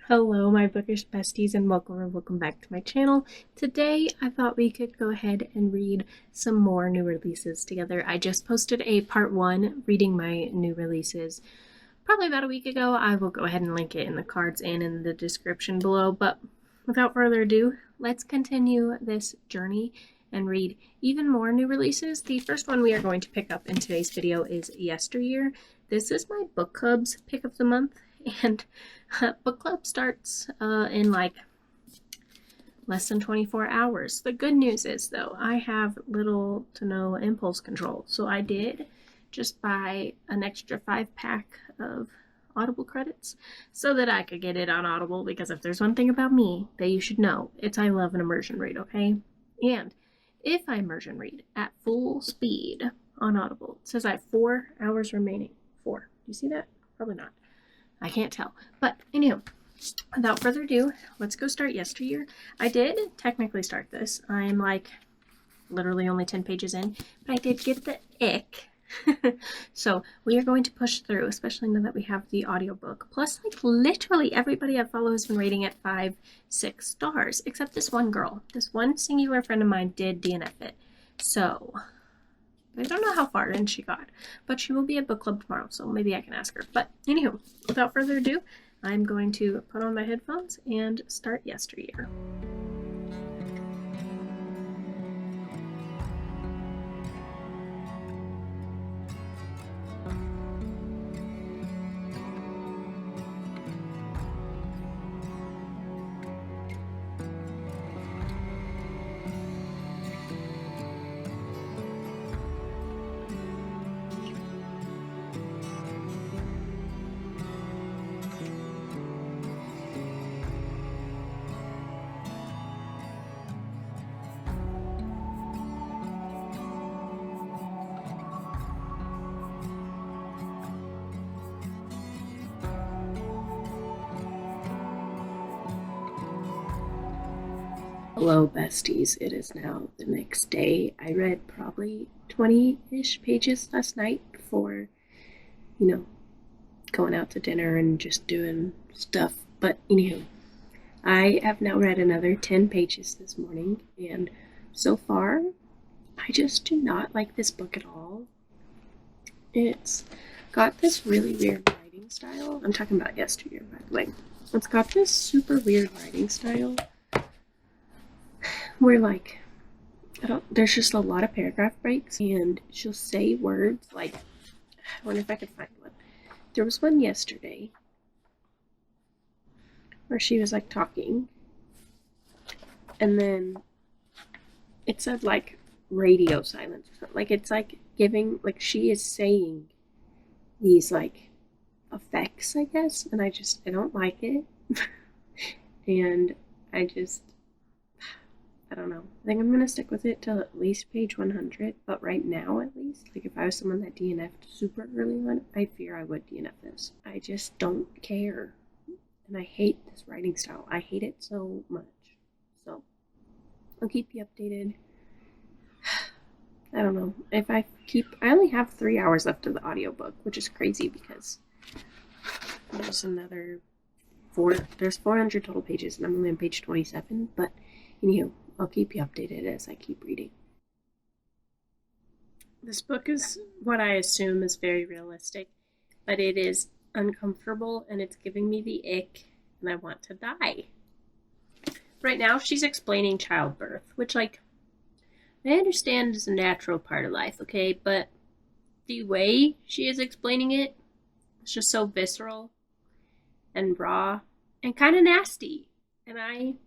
Hello my bookish besties and welcome back to my channel. Today I thought we could go ahead and read some more new releases together. I just posted a part 1 reading my new releases probably about a week ago. I will go ahead and link it in the cards and in the description below, but without further ado, let's continue this journey and read even more new releases. The first one we are going to pick up in today's video is Yesteryear. This is my book club's pick of the month, and book club starts in like less than 24 hours. The good news is, though, I have little to no impulse control, so I did just buy an extra 5-pack of Audible credits so that I could get it on Audible, because if there's one thing about me that you should know, it's I love an immersion read, okay? And if I immersion read at full speed on Audible, it says I have 4 hours remaining. 4. Do you see that? Probably not. I can't tell. But anywho, without further ado, let's go start Yesteryear. I did technically start this. I'm like literally only 10 pages in, but I did get the ick. So we are going to push through, especially now that we have the audiobook. Plus, like, literally everybody I follow has been rating it 5, 6 stars, except this one girl. This one singular friend of mine did DNF it. So I don't know how far in she got, but she will be at book club tomorrow, so maybe I can ask her. But anywho, without further ado, I'm going to put on my headphones and start Yesteryear. Hello besties, it is now the next day. I read probably 20-ish pages last night before, going out to dinner and just doing stuff. But anywho, I have now read another 10 pages this morning, and so far, I just do not like this book at all. It's got this really weird writing style. I'm talking about Yesteryear, by the way. It's got this super weird writing style where, like, there's just a lot of paragraph breaks, and she'll say words like, I wonder if I could find one. There was one yesterday where she was like talking, and then it said like radio silence or something. Like, it's like giving, like, she is saying these like effects, I guess, and I don't like it. And I don't know. I think I'm going to stick with it till at least page 100, but right now, at least, like, if I was someone that DNF'd super early on, I fear I would DNF this. I just don't care. And I hate this writing style. I hate it so much. So, I'll keep you updated. I don't know. I only have 3 hours left of the audiobook, which is crazy because there's another there's 400 total pages, and I'm only on page 27, but anywho, I'll keep you updated as I keep reading. This book is what I assume is very realistic, but it is uncomfortable, and it's giving me the ick, and I want to die. Right now, she's explaining childbirth, which, like, I understand is a natural part of life, okay? But the way she is explaining it is just so visceral and raw and kind of nasty, and I'm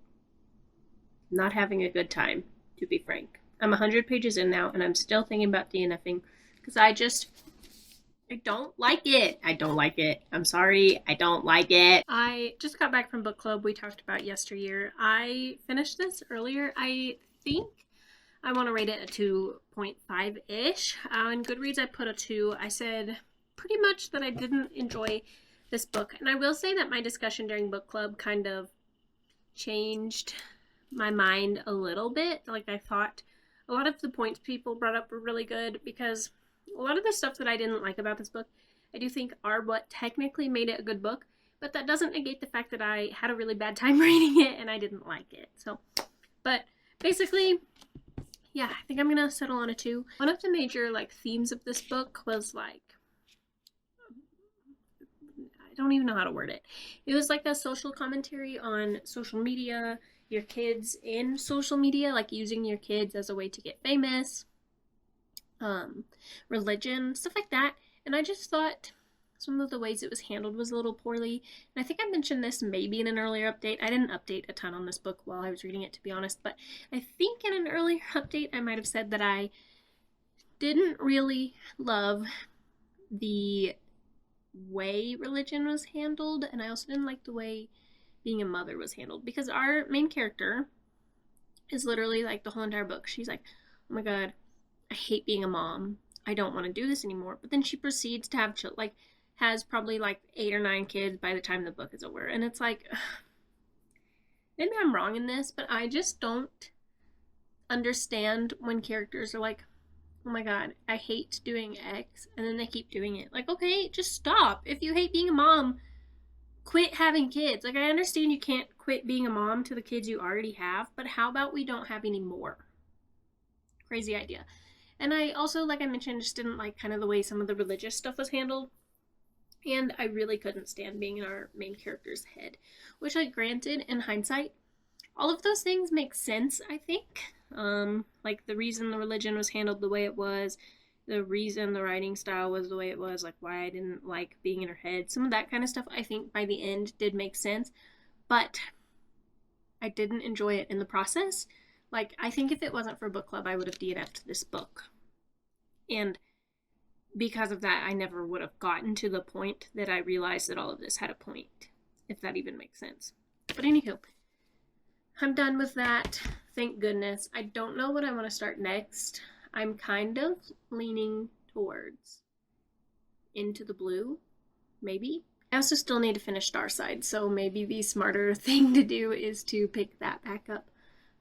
not having a good time, to be frank. I'm 100 pages in now, and I'm still thinking about DNFing because I don't like it. I don't like it. I'm sorry. I don't like it. I just got back from book club. We talked about Yesteryear. I finished this earlier. I think I want to rate it a 2.5-ish. On Goodreads, I put a 2. I said pretty much that I didn't enjoy this book. And I will say that my discussion during book club kind of changed my mind a little bit. Like, I thought a lot of the points people brought up were really good, because a lot of the stuff that I didn't like about this book, I do think are what technically made it a good book, but that doesn't negate the fact that I had a really bad time reading it and I didn't like it. So, but basically, yeah, I think I'm gonna settle on a 2. One of the major like themes of this book was like, I don't even know how to word it. It was like a social commentary on social media, your kids in social media, like using your kids as a way to get famous, religion, stuff like that. And I just thought some of the ways it was handled was a little poorly. And I think I mentioned this maybe in an earlier update. I didn't update a ton on this book while I was reading it, to be honest, but I think in an earlier update I might have said that I didn't really love the way religion was handled, and I also didn't like the way being a mother was handled, because our main character is literally like the whole entire book, she's like, oh my god, I hate being a mom, I don't want to do this anymore. But then she proceeds to have children, like has probably like 8 or 9 kids by the time the book is over, and it's like, maybe I'm wrong in this, but I just don't understand when characters are like, oh my god, I hate doing X, and then they keep doing it. Like, okay, just stop. If you hate being a mom, quit having kids. Like, I understand you can't quit being a mom to the kids you already have, but how about we don't have any more? Crazy idea. And I also, like I mentioned, just didn't like kind of the way some of the religious stuff was handled. And I really couldn't stand being in our main character's head, which, like, granted, in hindsight, all of those things make sense, I think. Like the reason the religion was handled the way it was, the reason the writing style was the way it was, like why I didn't like being in her head, some of that kind of stuff I think by the end did make sense, but I didn't enjoy it in the process. Like, I think if it wasn't for book club, I would have DNF'd this book. And because of that, I never would have gotten to the point that I realized that all of this had a point, if that even makes sense. But anywho, I'm done with that. Thank goodness. I don't know what I want to start next. I'm kind of leaning towards Into the Blue, maybe. I also still need to finish Starside, so maybe the smarter thing to do is to pick that back up.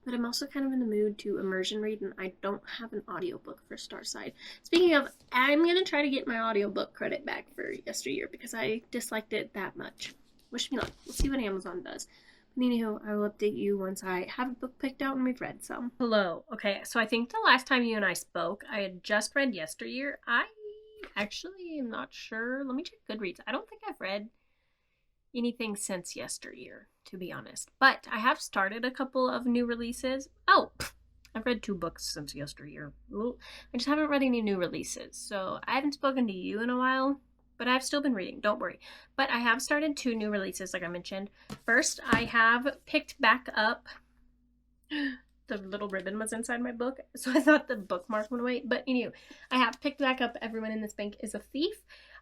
But I'm also kind of in the mood to immersion read, and I don't have an audiobook for Starside. Speaking of, I'm going to try to get my audiobook credit back for Yesteryear because I disliked it that much. Wish me luck. We'll see what Amazon does. Anywho, I will update you once I have a book picked out and we've read some. Hello. Okay, so I think the last time you and I spoke, I had just read Yesteryear. I actually am not sure. Let me check Goodreads. I don't think I've read anything since Yesteryear, to be honest. But I have started a couple of new releases. Oh, I've read 2 books since Yesteryear. I just haven't read any new releases. So I haven't spoken to you in a while. But I've still been reading, don't worry. But I have started 2 new releases, like I mentioned. First, I have picked back up, the little ribbon was inside my book, so I thought the bookmark went away. But anyway, I have picked back up Everyone in This Bank is a Thief.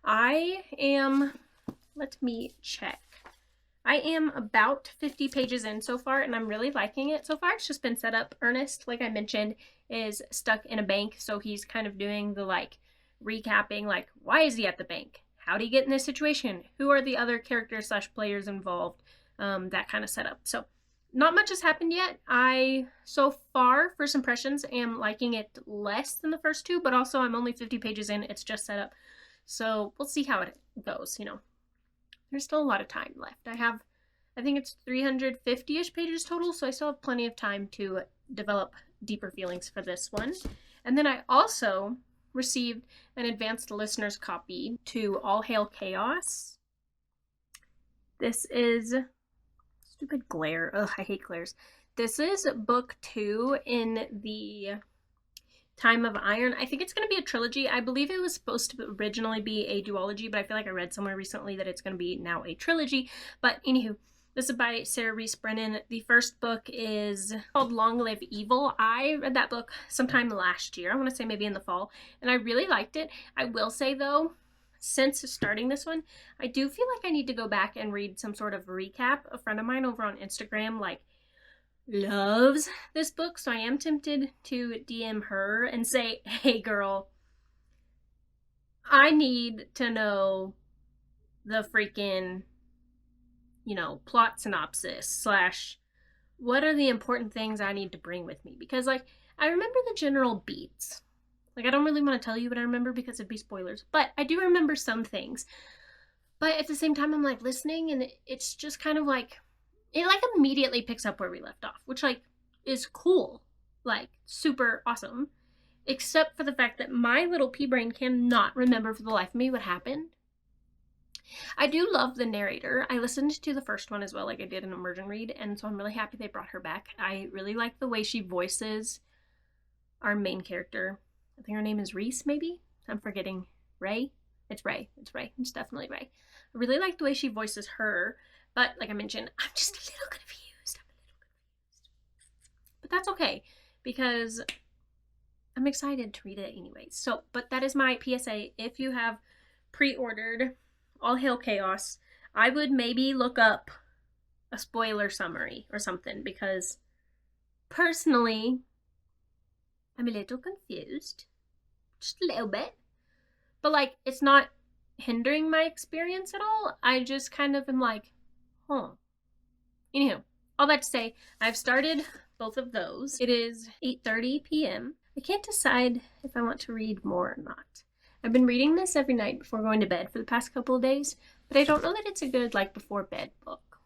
I am, let me check. I am about 50 pages in so far, and I'm really liking it so far. It's just been set up. Ernest, like I mentioned, is stuck in a bank, so he's kind of doing the, like, recapping, like, why is he at the bank? How did he get in this situation? Who are the other characters / players involved? That kind of setup. So not much has happened yet. I, so far, first impressions, am liking it less than the first 2, but also I'm only 50 pages in. It's just set up. So we'll see how it goes, you know. There's still a lot of time left. I think it's 350-ish pages total, so I still have plenty of time to develop deeper feelings for this one. And then I also received an advanced listener's copy to All Hail Chaos. This is, stupid glare, ugh, I hate glares. This is book 2 in the Time of Iron. I think it's going to be a trilogy. I believe it was supposed to originally be a duology, but I feel like I read somewhere recently that it's going to be now a trilogy. But anywho, this is by Sarah Reese Brennan. The first book is called Long Live Evil. I read that book sometime last year. I want to say maybe in the fall, and I really liked it. I will say, though, since starting this one, I do feel like I need to go back and read some sort of recap. A friend of mine over on Instagram, like, loves this book, so I am tempted to DM her and say, hey girl, I need to know the freaking, you know, plot synopsis / what are the important things I need to bring with me, because, like, I remember the general beats. Like, I don't really want to tell you what I remember because it'd be spoilers, but I do remember some things. But at the same time, I'm like listening, and it's just kind of like, it like immediately picks up where we left off, which like is cool, like super awesome, except for the fact that my little pea brain cannot remember for the life of me what happened. I do love the narrator. I listened to the first one as well, like I did an immersion read, and so I'm really happy they brought her back. I really like the way she voices our main character. I think her name is Reese, maybe? I'm forgetting. Ray? It's Ray. It's Ray. It's definitely Ray. I really like the way she voices her, but like I mentioned, I'm just a little confused. But that's okay, because I'm excited to read it anyways. So, but that is my PSA. If you have pre-ordered All Hail Chaos, I would maybe look up a spoiler summary or something, because personally, I'm a little confused. Just a little bit. But like, it's not hindering my experience at all. I just kind of am like, huh. Anywho, all that to say, I've started both of those. It is 8:30 p.m. I can't decide if I want to read more or not. I've been reading this every night before going to bed for the past couple of days, but I don't know that it's a good like before bed book.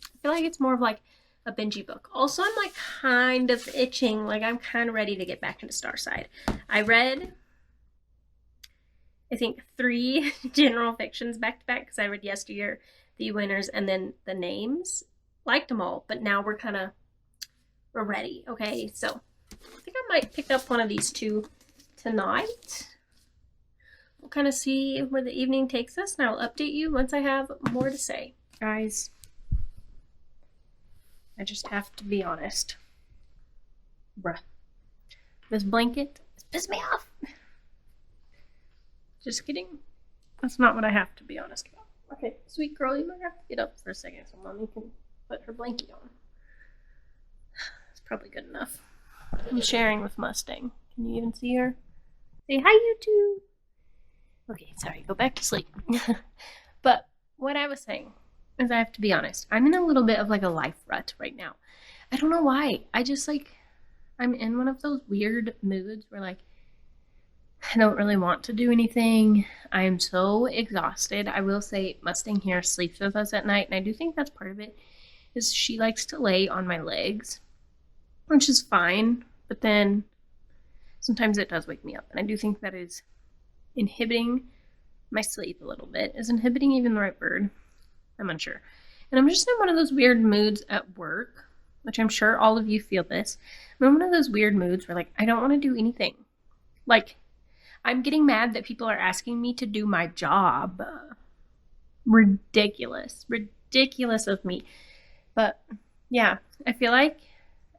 I feel like it's more of like a bingey book. Also, I'm like kind of itching, like I'm kind of ready to get back into Starside. I read, I think, 3 general fictions back to back, because I read Yesteryear, The Winners, and then The Names. Liked them all, but now we're ready, okay? So I think I might pick up one of these 2 tonight. We'll kind of see where the evening takes us, and I'll update you once I have more to say. Guys, I just have to be honest. Bruh. This blanket has pissed me off. Just kidding. That's not what I have to be honest about. Okay, sweet girl, you might have to get up for a second so Mommy can put her blanket on. It's probably good enough. I'm sharing with Mustang. Can you even see her? Say hi, YouTube. Okay, sorry, go back to sleep. But what I was saying is, I have to be honest. I'm in a little bit of like a life rut right now. I don't know why. I just like, I'm in one of those weird moods where like, I don't really want to do anything. I am so exhausted. I will say Mustang here sleeps with us at night, and I do think that's part of it, is she likes to lay on my legs, which is fine, but then sometimes it does wake me up, and I do think that is inhibiting my sleep a little bit. Is inhibiting even the right word? I'm unsure. And I'm just in one of those weird moods at work, which I'm sure all of you feel this. I'm in one of those weird moods where like, I don't want to do anything. Like, I'm getting mad that people are asking me to do my job. Ridiculous. Ridiculous of me. But yeah, I feel like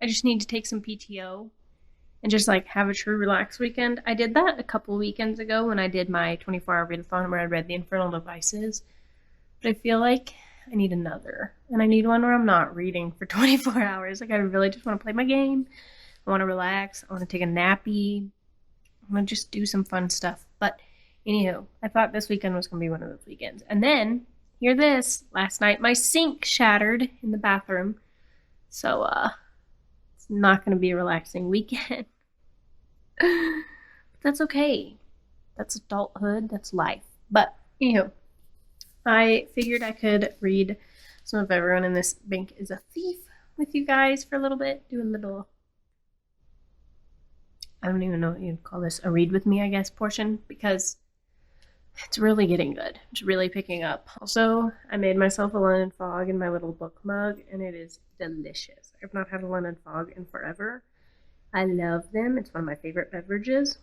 I just need to take some PTO and just like have a true relaxed weekend. I did that a couple weekends ago when I did my 24-hour readathon where I read The Infernal Devices. But I feel like I need another. And I need one where I'm not reading for 24 hours. Like, I really just want to play my game. I want to relax. I want to take a nappy. I'm going to just do some fun stuff. But anywho, I thought this weekend was going to be one of those weekends. And then, hear this, last night my sink shattered in the bathroom. So, it's not going to be a relaxing weekend. But that's okay. That's adulthood. That's life. But anywho, I figured I could read some of Everyone in This Bank is a Thief with you guys for a little bit. Do a little, I don't even know what you'd call this, a read with me, I guess, portion, because it's really getting good. It's really picking up. Also, I made myself a lemon fog in my little book mug, and it is delicious. I've not had a lemon fog in forever. I love them. It's one of my favorite beverages.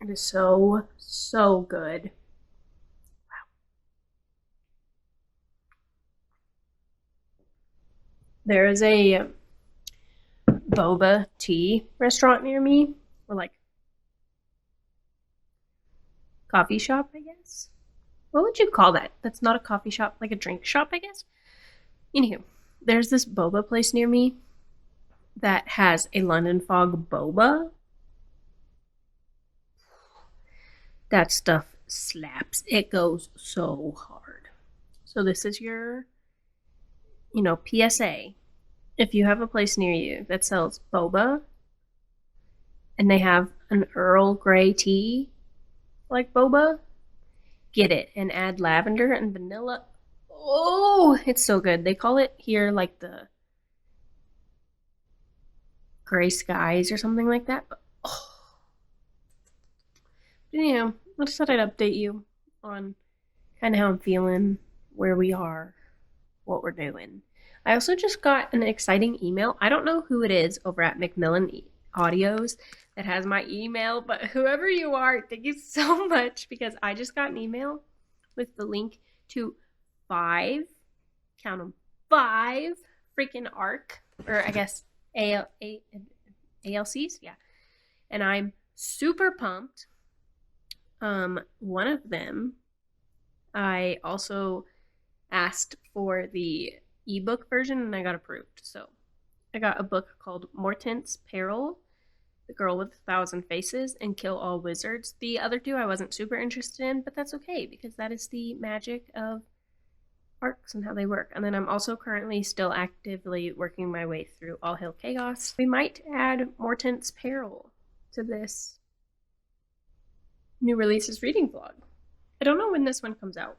It is so, so good. Wow. There is a boba tea restaurant near me, or like coffee shop, I guess. What would you call that? That's not a coffee shop, like a drink shop, I guess. Anywho, there's this boba place near me that has a London Fog boba. That stuff slaps. It goes so hard. So this is your, PSA. If you have a place near you that sells boba and they have an Earl Grey tea, like boba, get it and add lavender and vanilla. Oh, it's so good. They call it here like the gray skies or something like that. But, oh. But yeah, I just thought I'd update you on kind of how I'm feeling, where we are, what we're doing. I also just got an exciting email. I don't know who it is over at Macmillan Audios that has my email, but whoever you are, thank you so much, because I just got an email with the link to 5, count them, 5 freaking ARC, or I guess ALCs, yeah. And I'm super pumped. One of them, I also asked for the ebook version and I got approved. So I got a book called Mortent's Peril, The Girl with 1,000 Faces, and Kill All Wizards. The other 2 I wasn't super interested in, but that's okay because that is the magic of arcs and how they work. And then I'm also currently still actively working my way through All Hail Chaos. We might add Mortent's Peril to this new releases reading vlog. I don't know when this one comes out.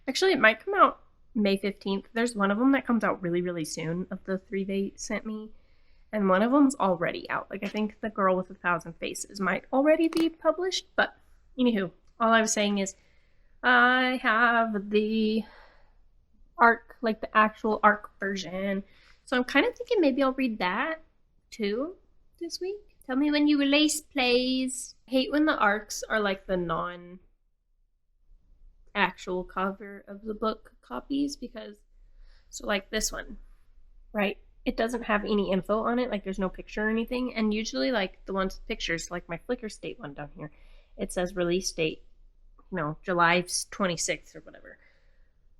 Actually, it might come out May 15th. There's one of them that comes out really, really soon of the 3 they sent me. And one of them's already out. Like, I think The Girl with 1,000 Faces might already be published. But, anywho, all I was saying is I have the ARC, like the actual ARC version. So I'm kind of thinking maybe I'll read that, too, this week. Tell me when you release, please. I hate when the ARCs are like the non-actual cover of the book copies because, so like this one, right? It doesn't have any info on it, like there's no picture or anything. And usually like the ones with pictures, like my Flickr State one down here, it says release date, July 26th or whatever.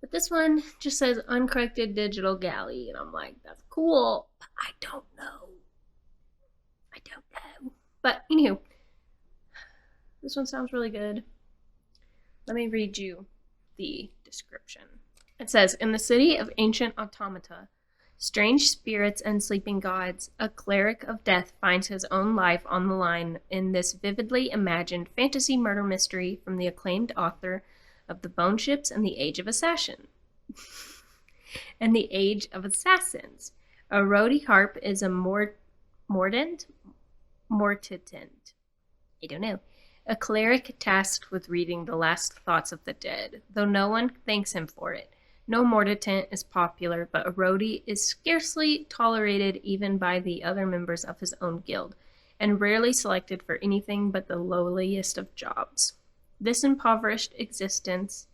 But this one just says uncorrected digital galley. And I'm like, that's cool, but I don't know. But anywho, this one sounds really good. Let me read you the description. It says, in the city of ancient automata, strange spirits and sleeping gods, a cleric of death finds his own life on the line in this vividly imagined fantasy murder mystery from the acclaimed author of The Bone Ships and the Age of Assassin. And the Age of Assassins. A Rhodey harp is a mordant? Mortitant. I don't know. A cleric tasked with reading the last thoughts of the dead, though no one thanks him for it. No mortitant is popular, but a Rhodey is scarcely tolerated even by the other members of his own guild, and rarely selected for anything but the lowliest of jobs. This impoverished existence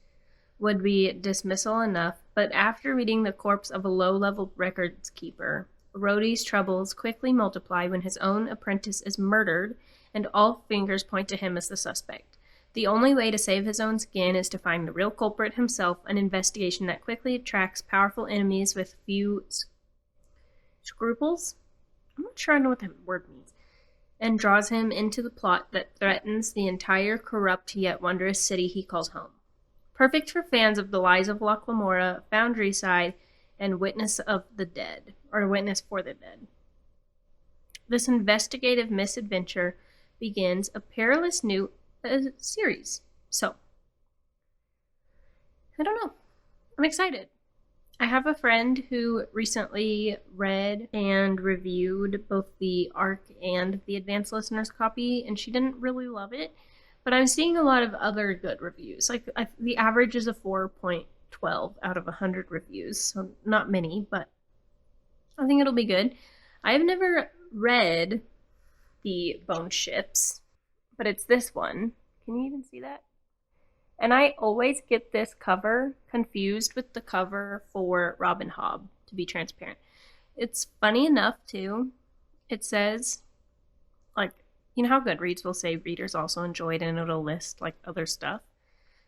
would be dismissal enough, but after reading the corpse of a low-level records keeper, Rhodey's troubles quickly multiply when his own apprentice is murdered, and all fingers point to him as the suspect. The only way to save his own skin is to find the real culprit himself, an investigation that quickly attracts powerful enemies with few scruples? I'm not sure I know what that word means. And draws him into the plot that threatens the entire corrupt yet wondrous city he calls home. Perfect for fans of The Lies of Locke Lamora, Foundry Side, and Witness of the Dead, or Witness for the Dead. This investigative misadventure begins a perilous new series. So, I don't know. I'm excited. I have a friend who recently read and reviewed both the ARC and the Advanced Listeners copy, and she didn't really love it. But I'm seeing a lot of other good reviews. Like, the average is a 4.12 out of 100 reviews, so not many, but I think it'll be good. I have never read the Bone Ships, but it's this one. Can you even see that? And I always get this cover confused with the cover for Robin Hobb, to be transparent. It's funny enough, too. It says, like, you know how Goodreads will say readers also enjoyed, and it'll list, like, other stuff?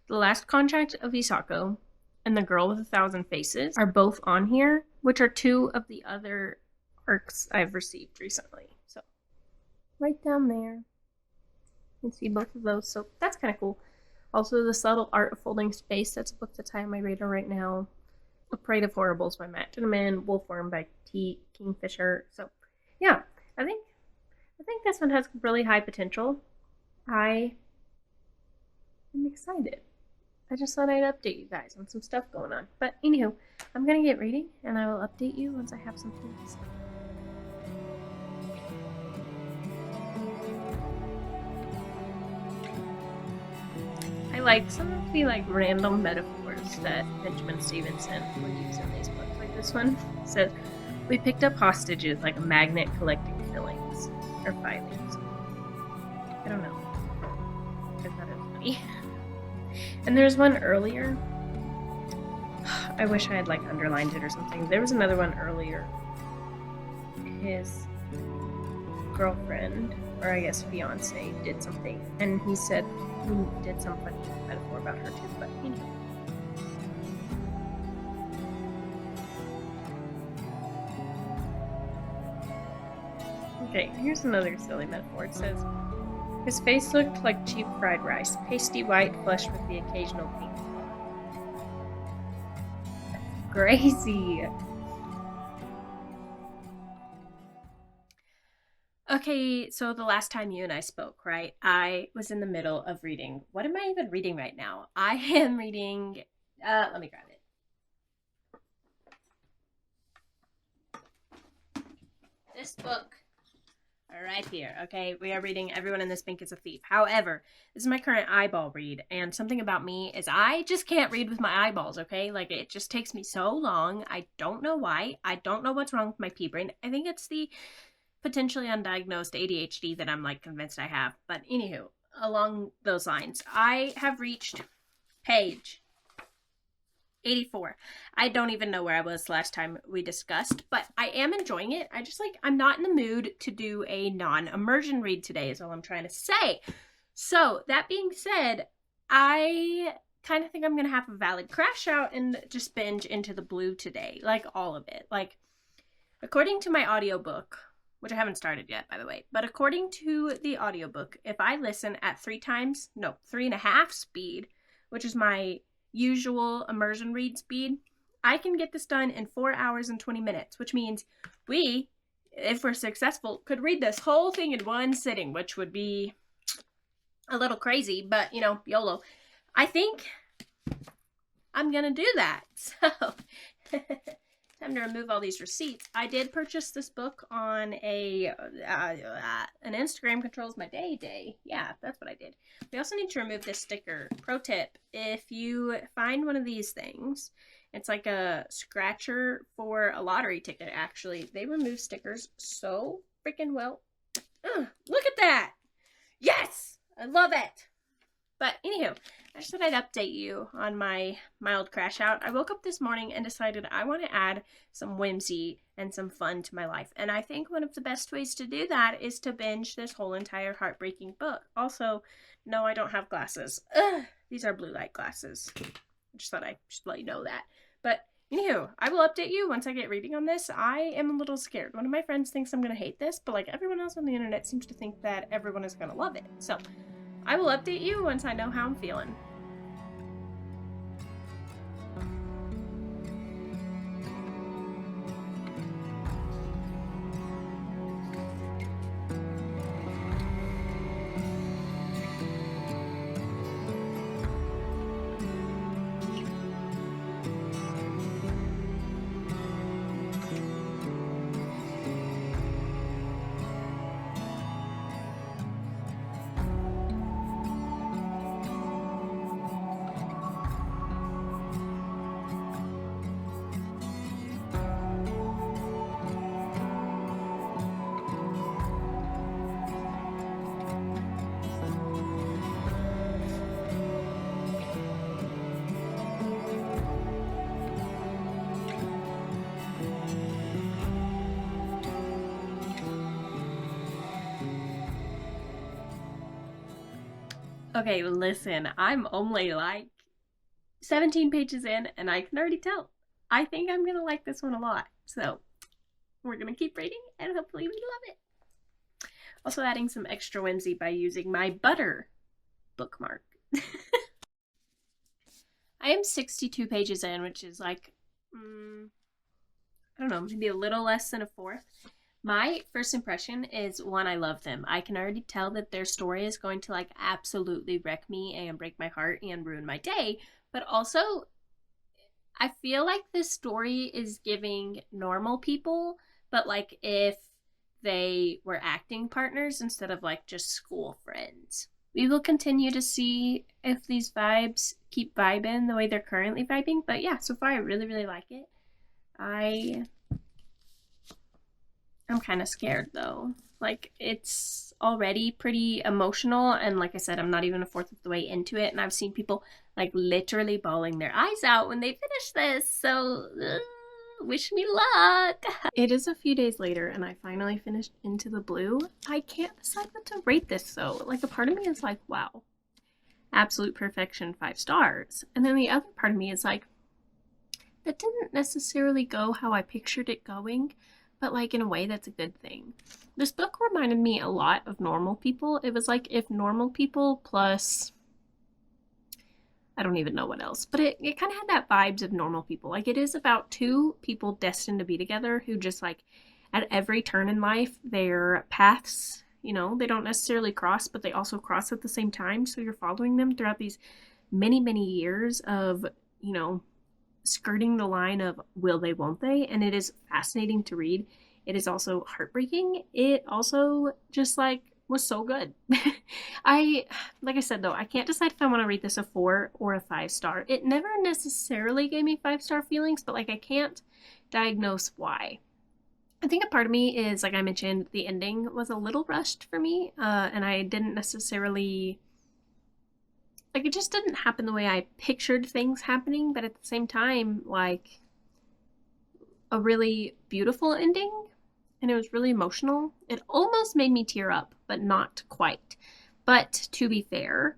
The Last Contract of Isako and The Girl with 1,000 Faces are both on here, which are 2 of the other ARCs I've received recently. So, right down there. You can see both of those, so that's kind of cool. Also, The Subtle Art of Folding Space, that's a book that's high on my radar right now. A Parade of Horribles by Matt Gentleman, Wolfworm by T. Kingfisher. So, yeah, I think this one has really high potential. I I'm excited. I just thought I'd update you guys on some stuff going on. But anywho, I'm gonna get reading and I will update you once I have something to say. I like some of the random metaphors that Benjamin Stevenson would use in these books. Like this one says, "We picked up hostages like a magnet collecting fillings or filings." I don't know. I thought it was funny. And there's one earlier. I wish I had underlined it or something. There was another one earlier. His girlfriend, or I guess fiance, did something, and he said he did some funny metaphor about her too, but you know. Okay, here's another silly metaphor. It says, "His face looked like cheap fried rice, pasty white, flushed with the occasional pink spot." That's crazy. Okay, so the last time you and I spoke, right, I was in the middle of reading. What am I even reading right now? I am reading, let me grab it. This book. Right here, okay? We are reading Everyone in This Bank is a Thief. However, this is my current eyeball read, and something about me is I just can't read with my eyeballs, okay? It just takes me so long. I don't know why. I don't know what's wrong with my pea brain. I think it's the potentially undiagnosed ADHD that I'm convinced I have. But anywho, along those lines, I have reached page 84. I don't even know where I was last time we discussed, but I am enjoying it. I just I'm not in the mood to do a non-immersion read today is all I'm trying to say. So that being said, I kind of think I'm going to have a valid crash out and just binge into the blue today. All of it. According to my audiobook, which I haven't started yet, by the way, but according to the audiobook, if I listen at 3.5 speed, which is my usual immersion read speed, I can get this done in 4 hours and 20 minutes, which means we, if we're successful, could read this whole thing in one sitting, which would be a little crazy, but, YOLO. I think I'm gonna do that. So, time to remove all these receipts. I did purchase this book on an Instagram controls my day. Yeah, that's what I did. We also need to remove this sticker. Pro tip, if you find one of these things, it's like a scratcher for a lottery ticket, actually. They remove stickers so freaking well. Look at that! Yes! I love it! But anywho, I just thought I'd update you on my mild crash out. I woke up this morning and decided I want to add some whimsy and some fun to my life. And I think one of the best ways to do that is to binge this whole entire heartbreaking book. Also, no, I don't have glasses. These are blue light glasses. I just thought I should let you know that. But anywho, I will update you once I get reading on this. I am a little scared. One of my friends thinks I'm going to hate this, but everyone else on the internet seems to think that everyone is going to love it. So I will update you once I know how I'm feeling. Okay, listen, I'm only 17 pages in, and I can already tell. I think I'm going to like this one a lot. So, we're going to keep reading, and hopefully we love it. Also adding some extra whimsy by using my butter bookmark. I am 62 pages in, which is I don't know, maybe a little less than a fourth. My first impression is, one, I love them. I can already tell that their story is going to like absolutely wreck me and break my heart and ruin my day. But also, I feel like this story is giving normal people, but like if they were acting partners instead of like just school friends. We will continue to see if these vibes keep vibing the way they're currently vibing. But yeah, so far I really, really like it. I'm kind of scared though. Like, it's already pretty emotional, and like I said, I'm not even a fourth of the way into it, and I've seen people like literally bawling their eyes out when they finish this, so wish me luck. It is a few days later and I finally finished Into the Blue. I can't decide what to rate this though. Like, a part of me is like, wow, absolute perfection, 5 stars. And then the other part of me is like, that didn't necessarily go how I pictured it going, but like in a way that's a good thing. This book reminded me a lot of Normal People. It was like if Normal People plus, I don't even know what else, but it kind of had that vibes of Normal People. Like, it is about 2 people destined to be together who just like at every turn in life, their paths, you know, they don't necessarily cross, but they also cross at the same time. So you're following them throughout these many, many years of, you know, skirting the line of will they, won't they? And it is fascinating to read. It is also heartbreaking. It also just like was so good. Like I said though, I can't decide if I want to rate this a 4 or a 5 star. It never necessarily gave me 5-star feelings, but like I can't diagnose why. I think a part of me is, like I mentioned, the ending was a little rushed for me, and I didn't necessarily, like, it just didn't happen the way I pictured things happening, but at the same time, like, a really beautiful ending, and it was really emotional. It almost made me tear up, but not quite. But to be fair,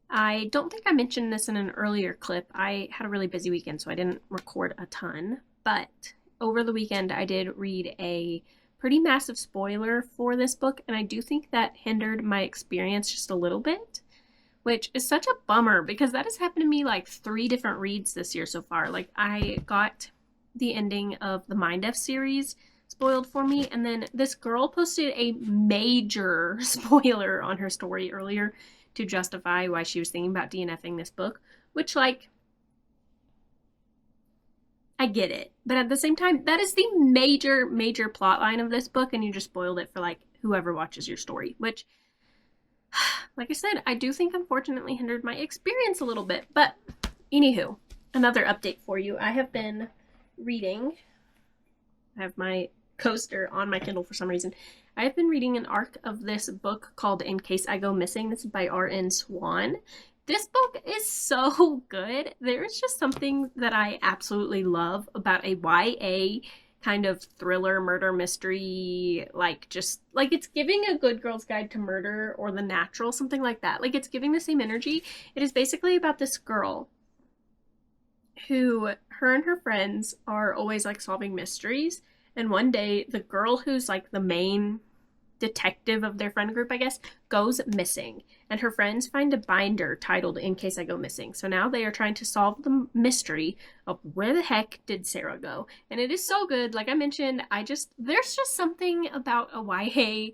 I don't think I mentioned this in an earlier clip. I had a really busy weekend, so I didn't record a ton, but over the weekend I did read a pretty massive spoiler for this book, and I do think that hindered my experience just a little bit, which is such a bummer because that has happened to me like 3 different reads this year so far. Like, I got the ending of the Mind F series spoiled for me, and then this girl posted a major spoiler on her story earlier to justify why she was thinking about DNFing this book, which, like, I get it, but at the same time, that is the major plot line of this book, and you just spoiled it for like whoever watches your story, which, like I said, I do think unfortunately hindered my experience a little bit. But anywho, another update for you. I have been reading, I have my coaster on my Kindle for some reason. I have been reading an arc of this book called In Case I Go Missing. This is by R.N. Swan. This book is so good. There's just something that I absolutely love about a YA kind of thriller murder mystery, like, just like, it's giving A Good Girl's Guide to Murder or The Natural, something like that. Like, it's giving the same energy. It is basically about this girl who, her and her friends are always like solving mysteries, and one day the girl who's like the main detective of their friend group, I guess, goes missing, and her friends find a binder titled In Case I Go Missing. So now they are trying to solve the mystery of where the heck did Sarah go. And it is so good. Like I mentioned, there's just something about a YA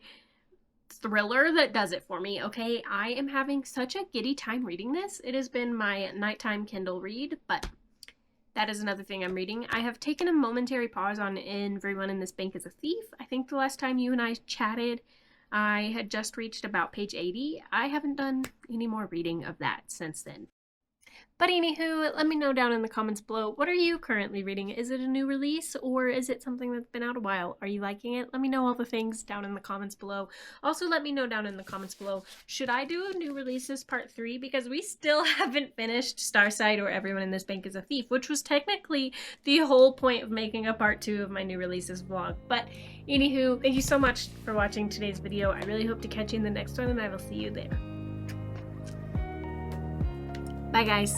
thriller that does it for me. Okay, I am having such a giddy time reading this. It has been my nighttime Kindle read, but that is another thing I'm reading. I have taken a momentary pause on Everyone in This Bank is a Thief. I think the last time you and I chatted, I had just reached about page 80. I haven't done any more reading of that since then. But anywho, let me know down in the comments below, what are you currently reading? Is it a new release, or is it something that's been out a while? Are you liking it? Let me know all the things down in the comments below. Also, let me know down in the comments below, should I do a new releases part 3? Because we still haven't finished Starside or Everyone in This Bank is a Thief, which was technically the whole point of making a part 2 of my new releases vlog. But anywho, thank you so much for watching today's video. I really hope to catch you in the next one, and I will see you there. Bye guys.